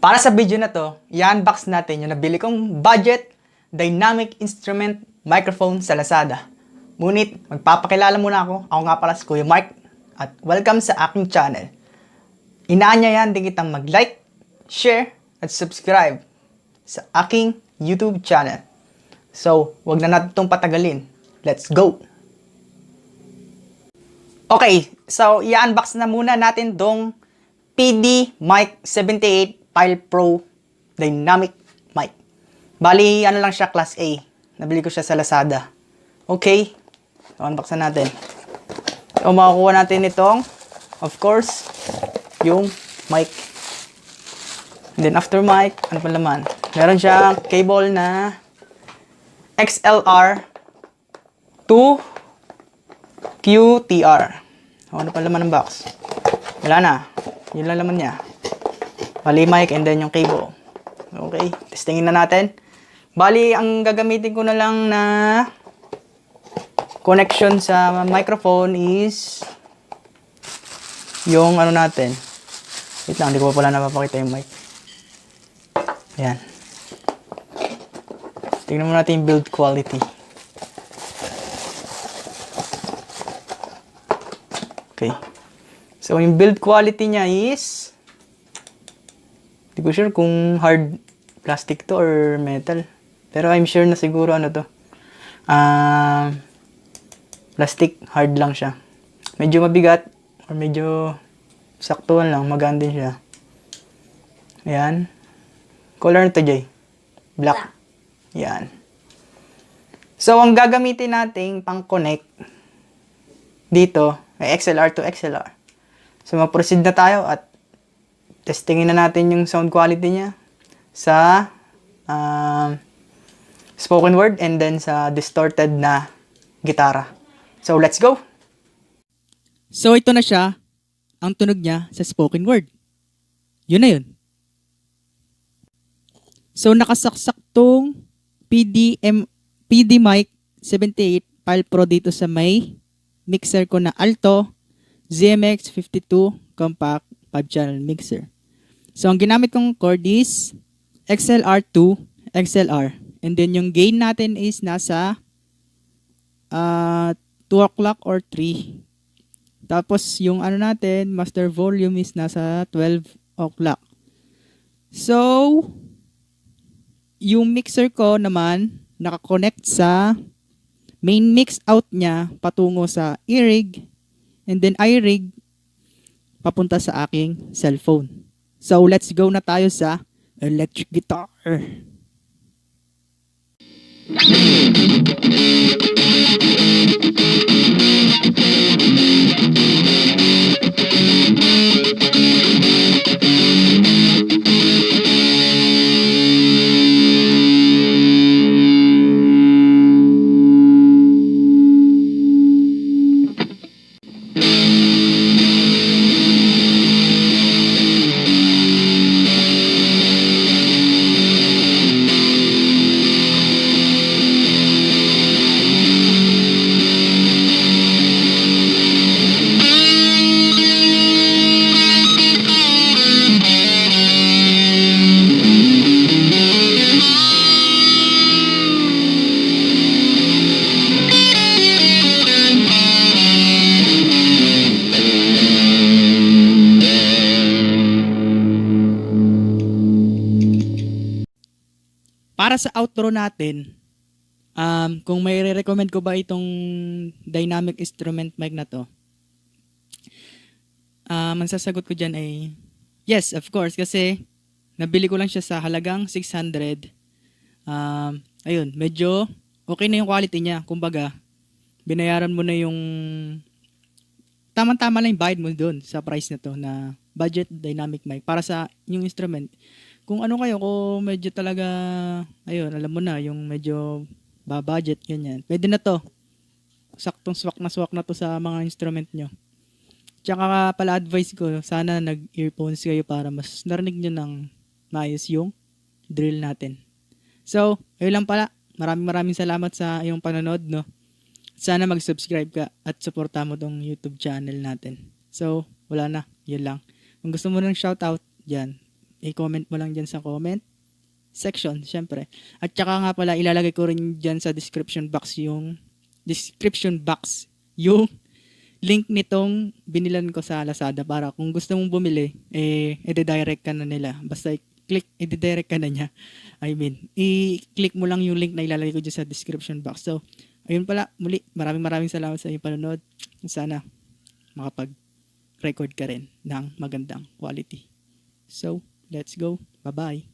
Para sa video na to, i-unbox natin yung nabili kong budget dynamic instrument microphone sa Lazada. Ngunit, magpapakilala muna ako. Ako nga pala si Kuya Mark at welcome sa aking channel. Inaanyayahan din kitang mag-like, share, at subscribe sa aking YouTube channel. So, wag na natin itong patagalin. Let's go! Okay, so i-unbox na muna natin tong PDMIC78 Pyle Pro Dynamic Mic. Bali, ano lang siya, Class A. Nabili ko siya sa Lazada. Okay, so unboxan natin. So, makukuha natin itong, of course, yung mic. And then after mic, ano pa naman? Meron siyang cable na XLR to QTR. Ano pa laman ng box? Wala na. Yun lang laman niya. Bali mic and then yung cable. Okay, testingin na natin. Bali, ang gagamitin ko na lang na connection sa microphone is yung ano natin. Wait lang, hindi ko pa pala napapakita yung mic. Ayan. Tingnan mo natin yung build quality. Okay. So, yung build quality niya is hindi ko sure kung hard plastic to or metal. Pero I'm sure na siguro ano to. Plastic, hard lang siya. Medyo mabigat or medyo saktuhan lang. Magaan din siya. Ayan. Color nito, Jay? Black. Ayan. So, ang gagamitin nating pang-connect dito ay XLR to XLR. So, mag-proceed na tayo at testingin na natin yung sound quality niya sa spoken word and then sa distorted na gitara. So, let's go! So, ito na siya, ang tunog niya sa spoken word. Yun na yun. So, nakasaksak tong PDMIC78 Pyle Pro dito sa may mixer ko na Alto ZMX52 Compact 5-channel mixer. So, ang ginamit kong cord is XLR to XLR. And then, yung gain natin is nasa 2 o'clock or 3. Tapos, yung ano natin, master volume is nasa 12 o'clock. So, yung mixer ko naman, nakakonect sa main mix out niya patungo sa e-rig. And then, i-rig papunta sa aking cellphone. So, let's go na tayo sa electric guitar. Para sa outro natin, kung may re-recommend ko ba itong dynamic instrument mic na to, ang sasagot ko dyan ay yes, of course, kasi nabili ko lang siya sa halagang 600. Ayun, medyo okay na yung quality niya. Kumbaga, binayaran mo na yung tama-tama lang yung bayad mo doon sa price na to na budget dynamic mic para sa yung instrument. Kung ano kayo, kung medyo talaga, ayun, alam mo na, yung medyo ba-budget, ganyan. Pwede na to. Saktong swak na to sa mga instrument nyo. Tsaka pala advice ko, sana nag-earphones kayo para mas narinig nyo ng maayos yung drill natin. So, ayun lang pala. Maraming salamat sa iyong panonood, no? Sana mag-subscribe ka at suporta mo tong YouTube channel natin. So, wala na. Yun lang. Kung gusto mo ng shoutout, dyan. i-comment mo lang dyan sa comment section, syempre. At saka nga pala, ilalagay ko rin dyan sa description box yung link nitong binilan ko sa Lazada para kung gusto mong bumili, i-direct ka na nila. Basta i-direct ka na niya. I-click mo lang yung link na ilalagay ko dyan sa description box. So, ayun pala, muli, maraming salamat sa iyong panonood. Sana makapag-record ka rin ng magandang quality. So, let's go. Bye-bye.